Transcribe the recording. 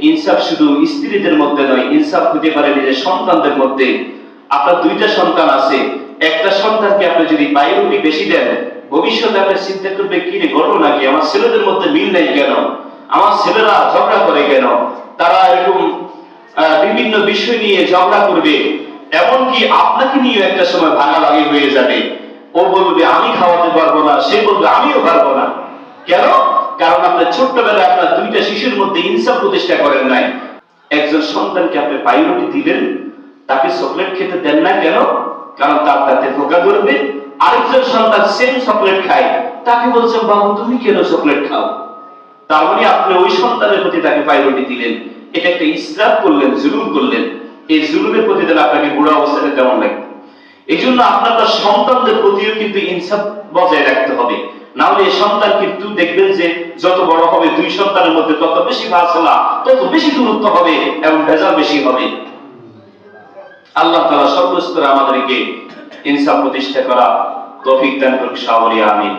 ইনসাফ শুধু স্ত্রীদের মধ্যে নয়, ইনসাফ হতে পারে নিজের সন্তানদের মধ্যে। আপনার দুইটা সন্তান আছে, একটা সন্তানকে আপনি যদি প্রায়োরিটি বেশি দেন, ভবিষ্যতে আপনি চিন্তা করবে কি রে ঘটনা কি, আমার ছেলেদের মধ্যে মিল নেই কেন, আমার ছেলেরা ঝগড়া করে কেন, তারা এরকম বিভিন্ন বিষয় নিয়ে ঝগড়া করবে, এমনকি আপনাকে নিয়ে একটা সময় ভাগাভাগি হয়ে যাবে। ও বলবে আমি খাওয়াতে পারবো না, সে বলবে আমিও পারবো না। কেন? কারণ আপনি ছোট্টবেলায় আপনার দুইটা শিশুর মধ্যে ইনসাফ প্রতিষ্ঠা করেন নাই। একজন সন্তানকে আপনি প্রায়োরিটি দিলেন, তাকে চকলেট খেতে দেন না কেন? কারণ তার দাঁতে পোকা ধরবে। আরেকজন সন্তান সেম চকলেট খায়, তাকে বলছেন বাবু তুমি কেন চকলেট খাও? তার মানে আপনি ওই সন্তানের প্রতি তাকে প্রায়োরিটি দিলেন, এটা একটা ইসরাফ করলেন, জুলুম করলেন। এই জুলুমের প্রতি তাহলে আপনাকে বুড়া অবস্থাতে কেমন লাগবে? এই জন্য আপনার তার সন্তানদের প্রতিও কিন্তু ইনসাফ বজায় রাখতে হবে। না হলে এই সন্তান কিন্তু দেখবেন যে যত বড় হবে দুই সন্তানের মধ্যে তত বেশি ফাসলা, তত বেশি দূরত্ব হবে এবং ভেজাল বেশি হবে। আল্লাহ তাআলা সর্বস্তরে আমাদেরকে ইনসাফ প্রতিষ্ঠা করা তৌফিক দান করুন। আমিন।